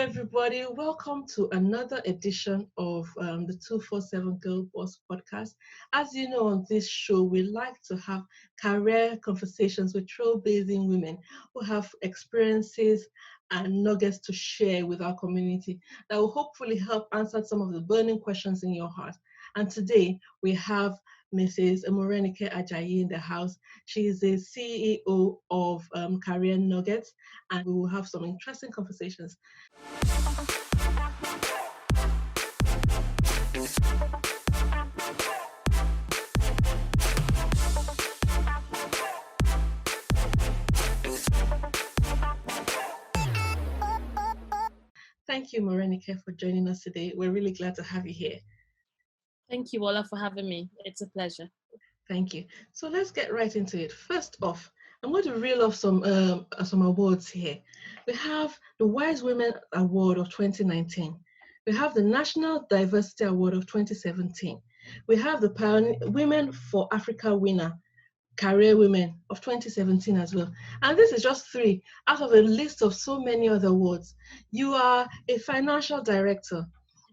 everybody. Welcome to another edition of the 247 Girl Boss podcast. As you know, on this show, we like to have career conversations with trailblazing women who have experiences and nuggets to share with our community that will hopefully help answer some of the burning questions in your heart. And today, we have Mrs. Morenike Ajayi in the house. She is the CEO of Career Nuggets, and we will have some interesting conversations. Thank you, Morenike, for joining us today. We're really glad to have you here. Thank you, Ola, for having me. It's a pleasure. Thank you. So let's get right into it. First off, I'm going to reel off some awards here. We have the Wise Women Award of 2019. We have the National Diversity Award of 2017. We have the Pioneer Women for Africa winner, Career Women of 2017 as well. And this is just 3 out of a list of so many other awards. You are a financial director.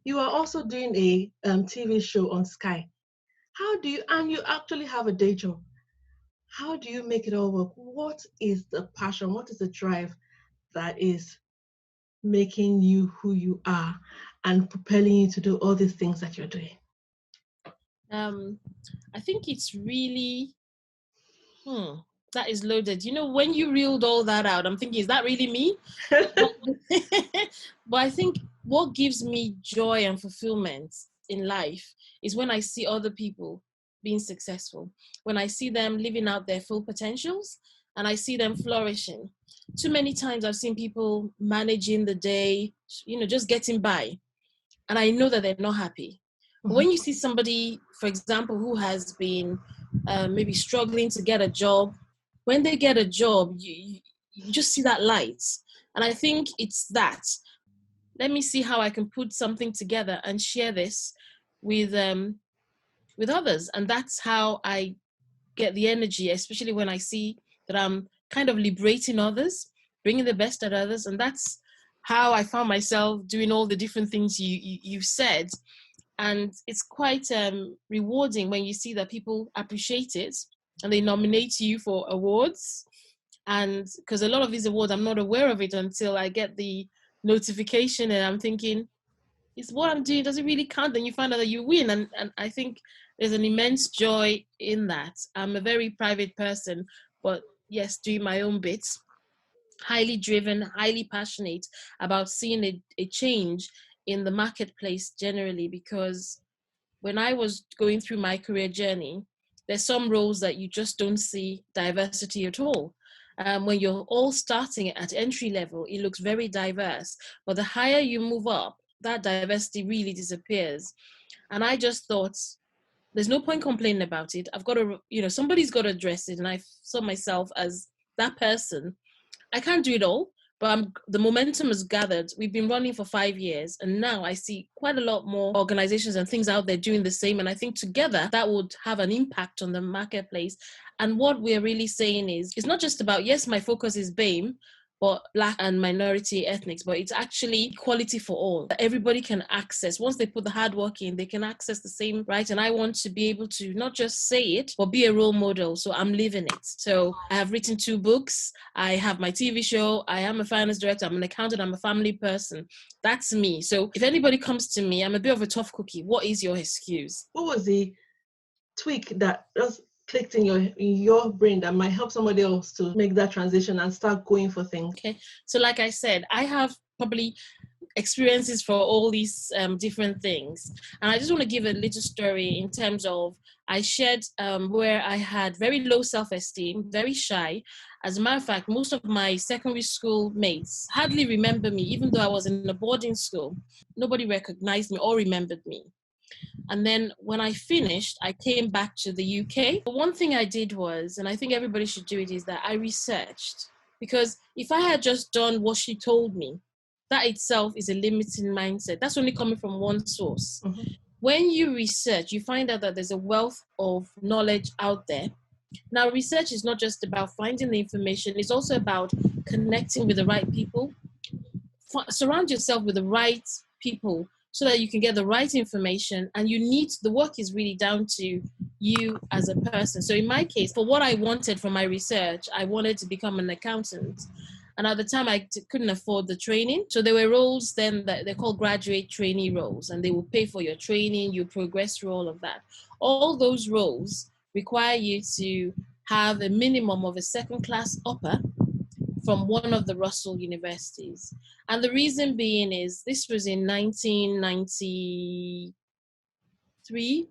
You are also doing a TV show on Sky. And you actually have a day job. How do you make it all work? What is the passion? What is the drive that is making you who you are and propelling you to do all these things that you're doing? I think it's really, that is loaded. You know, when you reeled all that out, I'm thinking, is that really me? But I think what gives me joy and fulfillment in life is when I see other people being successful, when I see them living out their full potentials and I see them flourishing. Too many times I've seen people managing the day, just getting by. And I know that they're not happy. But when you see somebody, for example, who has been maybe struggling to get a job, when they get a job, you just see that light. And I think it's that. Let me see how I can put something together and share this with others. And that's how I get the energy, especially when I see that I'm kind of liberating others, bringing the best at others. And that's how I found myself doing all the different things you said. And it's quite rewarding when you see that people appreciate it and they nominate you for awards. And because a lot of these awards, I'm not aware of it until I get the notification and I'm thinking, is what I'm doing, does it really count? Then you find out that you win. And I think there's an immense joy in that. I'm a very private person, but yes, doing my own bits, highly driven, highly passionate about seeing a change in the marketplace generally, because when I was going through my career journey, there's some roles that you just don't see diversity at all. When you're all starting at entry level, it looks very diverse, but the higher you move up, that diversity really disappears. And I just thought, there's no point complaining about it. I've got to, somebody's got to address it. And I saw myself as that person. I can't do it all, but the momentum has gathered. We've been running for 5 years, and now I see quite a lot more organizations and things out there doing the same. And I think together that would have an impact on the marketplace. And what we're really saying is, it's not just about, yes, my focus is BAME, but Black and minority ethnics, but it's actually equality for all. Everybody can access, once they put the hard work in, they can access the same right. And I want to be able to not just say it, but be a role model. So I'm living it. So I have written 2 books. I have my TV show. I am a finance director. I'm an accountant. I'm a family person. That's me. So if anybody comes to me, I'm a bit of a tough cookie. What is your excuse? What was the tweak that just clicked in your brain that might help somebody else to make that transition and start going for things? Okay, so like I said, I have probably experiences for all these different things, and I just want to give a little story in terms of I shared where I had very low self-esteem, very shy. As a matter of fact, most of my secondary school mates hardly remember me, even though I was in a boarding school. Nobody recognized me or remembered me. And then when I finished, I came back to the UK. But one thing I did was, and I think everybody should do it, is that I researched. Because if I had just done what she told me, that itself is a limiting mindset. That's only coming from one source. Mm-hmm. When you research, you find out that there's a wealth of knowledge out there. Now, research is not just about finding the information, it's also about connecting with the right people, surround yourself with the right people so that you can get the right information. And the work is really down to you as a person. So in my case, for what I wanted from my research, I wanted to become an accountant. And at the time, I couldn't afford the training. So there were roles then that they're called graduate trainee roles, and they will pay for your training, you progress through all of that. All those roles require you to have a minimum of a second class upper from one of the Russell universities. And the reason being is this was in 1993,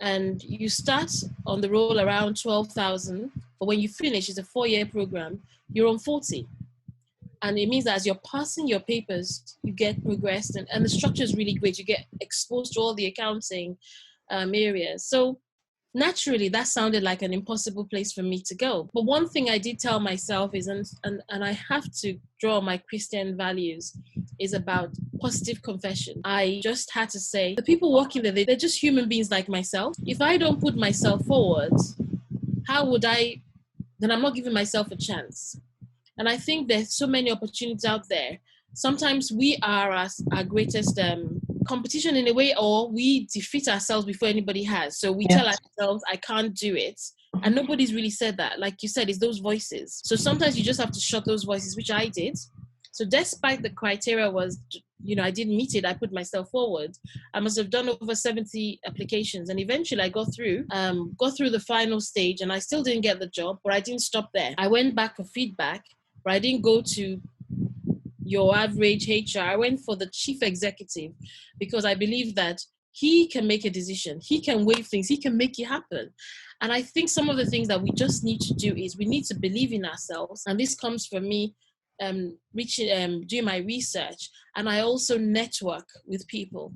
and you start on the roll around 12,000, but when you finish, it's a 4-year program, you're on 40. And it means that as you're passing your papers, you get progressed, and the structure is really great. You get exposed to all the accounting areas. So naturally, that sounded like an impossible place for me to go. But one thing I did tell myself is, and I have to draw my Christian values, is about positive confession. I just had to say, the people working there, they're just human beings like myself. If I don't put myself forward, how would I, then I'm not giving myself a chance. And I think there's so many opportunities out there. Sometimes we are our greatest competition in a way, or we defeat ourselves before anybody has. So we tell ourselves, I can't do it. And nobody's really said that. Like you said, it's those voices. So sometimes you just have to shut those voices, which I did. So despite the criteria was, I didn't meet it, I put myself forward. I must have done over 70 applications. And eventually I got through the final stage, and I still didn't get the job, but I didn't stop there. I went back for feedback, but I didn't go to your average HR. I went for the chief executive because I believe that he can make a decision. He can wave things. He can make it happen. And I think some of the things that we just need to do is we need to believe in ourselves. And this comes from me doing my research. And I also network with people.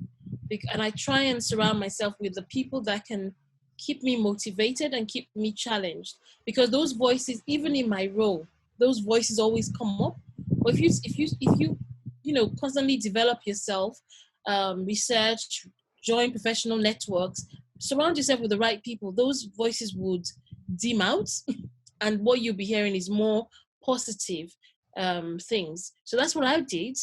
And I try and surround myself with the people that can keep me motivated and keep me challenged. Because those voices, even in my role, those voices always come up. But if you constantly develop yourself, research, join professional networks, surround yourself with the right people, those voices would dim out, and what you'll be hearing is more positive things. So that's what I did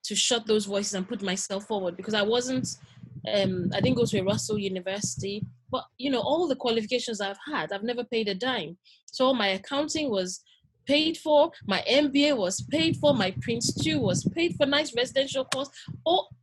to shut those voices and put myself forward, because I didn't go to a Russell University, but all the qualifications I've had, I've never paid a dime. So my accounting was paid for, my MBA was paid for, my Prince 2 was paid for, nice residential course,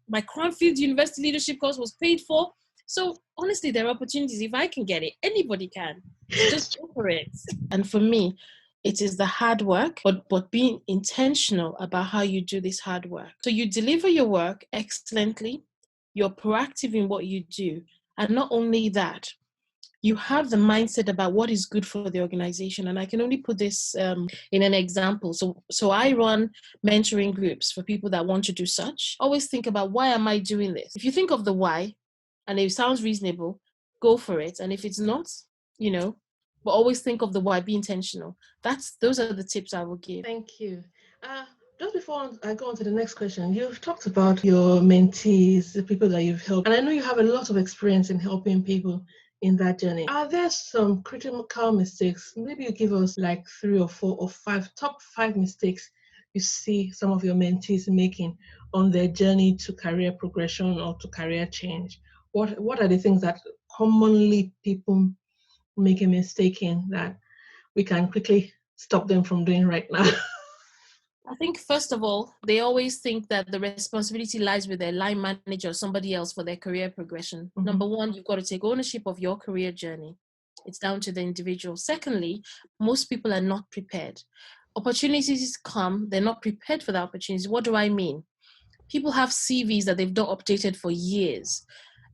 my Cranfield University leadership course was paid for. So honestly, there are opportunities. If I can get it, anybody can. So just go for it. And for me, it is the hard work, but being intentional about how you do this hard work. So you deliver your work excellently, you're proactive in what you do, and not only that, you have the mindset about what is good for the organization. And I can only put this in an example. So I run mentoring groups for people that want to do such. Always think about, why am I doing this? If you think of the why, and it sounds reasonable, go for it. And if it's not, but always think of the why, be intentional. Those are the tips I will give. Thank you. Just before I go on to the next question, you've talked about your mentees, the people that you've helped, and I know you have a lot of experience in helping people in that journey. Are there some critical mistakes? Maybe you give us like 3 or 4 or 5, top 5 mistakes you see some of your mentees making on their journey to career progression or to career change. What are the things that commonly people make a mistake in that we can quickly stop them from doing right now? I think, first of all, they always think that the responsibility lies with their line manager or somebody else for their career progression. Mm-hmm. Number one, you've got to take ownership of your career journey. It's down to the individual. Secondly, most people are not prepared. Opportunities come, they're not prepared for the opportunities. What do I mean? People have CVs that they've not updated for years.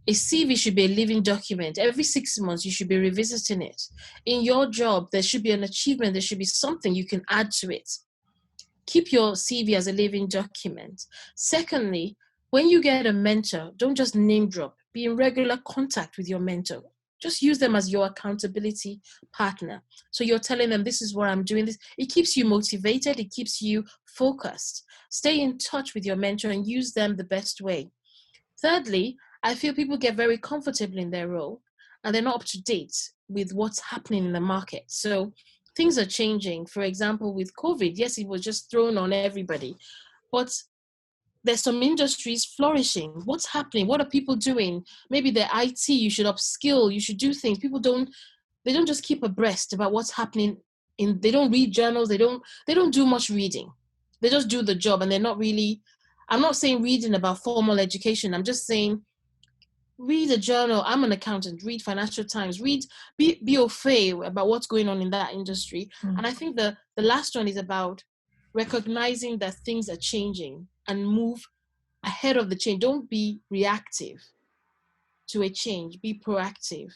A CV should be a living document. Every 6 months, you should be revisiting it. In your job, there should be an achievement. There should be something you can add to it. Keep your CV as a living document. Secondly, when you get a mentor, don't just name drop. Be in regular contact with your mentor. Just use them as your accountability partner. So you're telling them, this is what I'm doing. It keeps you motivated. It keeps you focused. Stay in touch with your mentor and use them the best way. Thirdly, I feel people get very comfortable in their role and they're not up to date with what's happening in the market. So things are changing. For example, with COVID, yes, it was just thrown on everybody. But there's some industries flourishing. What's happening? What are people doing? Maybe the IT, you should upskill, you should do things. People don't just keep abreast about what's happening they don't read journals, they don't do much reading. They just do the job, and they're not really, I'm not saying reading about formal education. I'm just saying read a journal. I'm an accountant. Read Financial Times. Be au fait about what's going on in that industry. And I think the last one is about recognizing that things are changing and move ahead of the change. Don't be reactive to a change. Be proactive.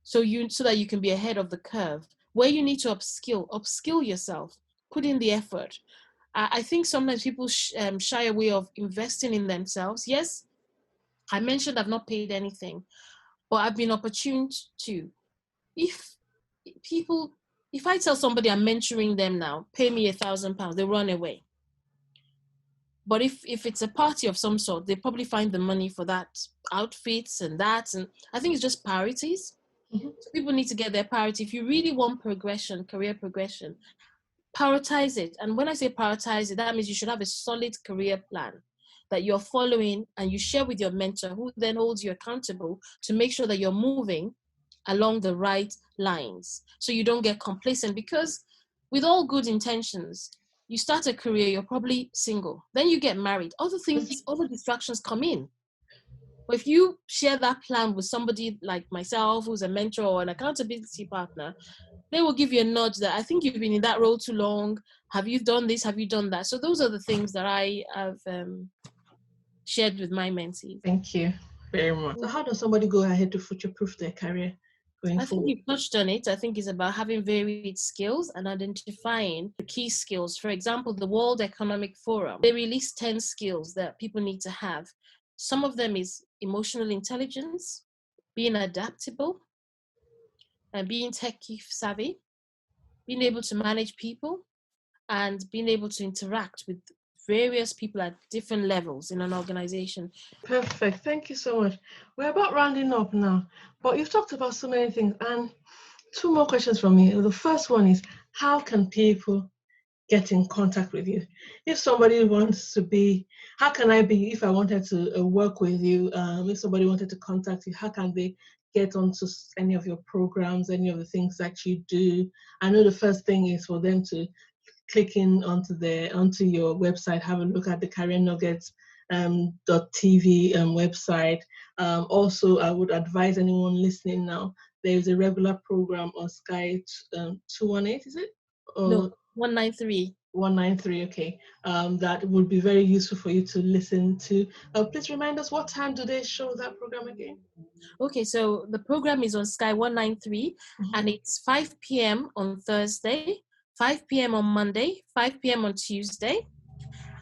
So that you can be ahead of the curve. Where you need to upskill yourself. Put in the effort. I think sometimes people shy away of investing in themselves. Yes, I mentioned I've not paid anything, but I've been opportune to. If if I tell somebody I'm mentoring them now, pay me £1,000, they run away. But if it's a party of some sort, they probably find the money for that outfits and that. And I think it's just priorities. Mm-hmm. So people need to get their priority. If you really want progression, career progression, prioritize it. And when I say prioritize it, that means you should have a solid career plan that you're following and you share with your mentor, who then holds you accountable to make sure that you're moving along the right lines so you don't get complacent. Because with all good intentions, you start a career, you're probably single, then you get married, other distractions come in. But if you share that plan with somebody like myself, who's a mentor or an accountability partner, they will give you a nudge that I think you've been in that role too long. Have you done this? Have you done that? So those are the things that I have shared with my mentees. Thank you very much. So how does somebody go ahead to future-proof their career going I think forward? you've touched on it. I think it's about having varied skills and identifying the key skills. For example, the World Economic Forum, they released 10 skills that people need to have. Some of them is emotional intelligence, being adaptable, and being tech savvy, being able to manage people, and being able to interact with various people at different levels in an organization. Perfect. Thank you so much. We're about rounding up now, but you've talked about so many things, and two more questions from me. The first one is, how can people get in contact with you? If somebody wants to be, how can I be, if I wanted to work with you, if somebody wanted to contact you, how can they get onto any of your programs, any of the things that you do? I know the first thing is for them to click in onto your website, have a look at the Career Nuggets .tv website. Also, I would advise anyone listening now, there is a regular program on Sky 218, is it? No, 193. 193, okay. That would be very useful for you to listen to. Please remind us, what time do they show that program again? Okay, so the program is on Sky 193, and it's 5 p.m. on Thursday, 5 p.m. on Monday, 5 p.m. on Tuesday,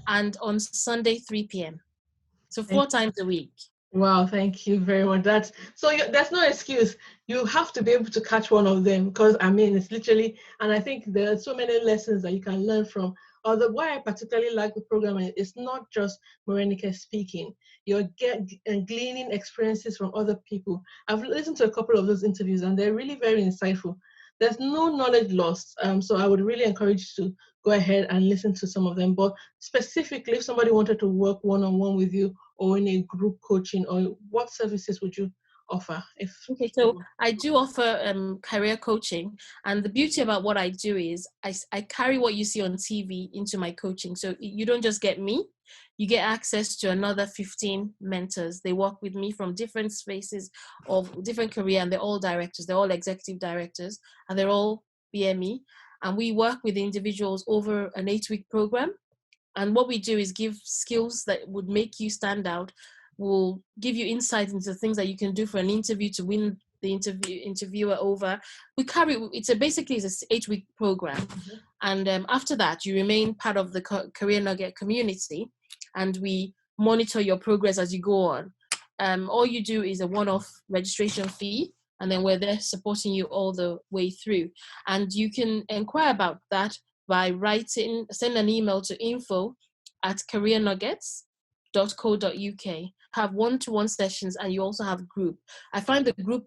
and on Sunday, 3 p.m. So 4 times a week. Wow, thank you very much. There's no excuse. You have to be able to catch one of them, because I mean, it's literally, and I think there are so many lessons that you can learn from. Why I particularly like the program is it's not just Morenike speaking. You're gleaning experiences from other people. I've listened to a couple of those interviews, and they're really very insightful. There's no knowledge lost. So I would really encourage you to go ahead and listen to some of them. But specifically, if somebody wanted to work one-on-one with you, or in a group coaching, or what services would you offer? Okay, so I do offer career coaching, and the beauty about what I do is I carry what you see on TV into my coaching. So you don't just get me, you get access to another 15 mentors. They work with me from different spaces of different career, and they're all directors, they're all executive directors, and they're all BME. And we work with individuals over an 8-week program. And what we do is give skills that would make you stand out. We'll give you insight into things that you can do for an interview to win the interviewer over. Basically it's an 8-week program. And after that, you remain part of the Career Nugget community, and we monitor your progress as you go on. All you do is a one-off registration fee, and then we're there supporting you all the way through. And you can inquire about that by send an email to info@careernuggets.co.uk. Have one-to-one sessions, and you also have group. I find the group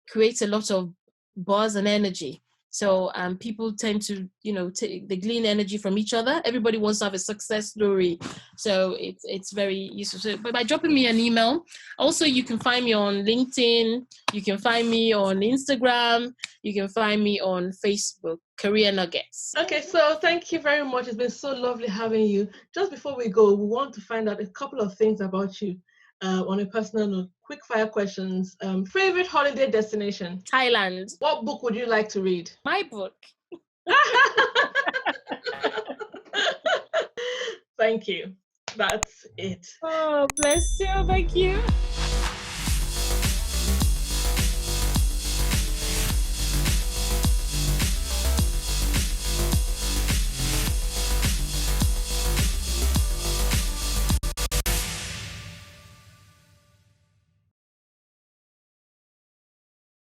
creates a lot of buzz and energy. So people tend to, they glean energy from each other. Everybody wants to have a success story. So it's very useful. So, but by dropping me an email, also you can find me on LinkedIn, you can find me on Instagram, you can find me on Facebook, Career Nuggets. Okay, so thank you very much. It's been so lovely having you. Just before we go, we want to find out a couple of things about you on a personal note. Quick fire questions. Favorite holiday destination? Thailand. What book would you like to read? My book. Thank you. That's it. Oh, bless you. Thank you.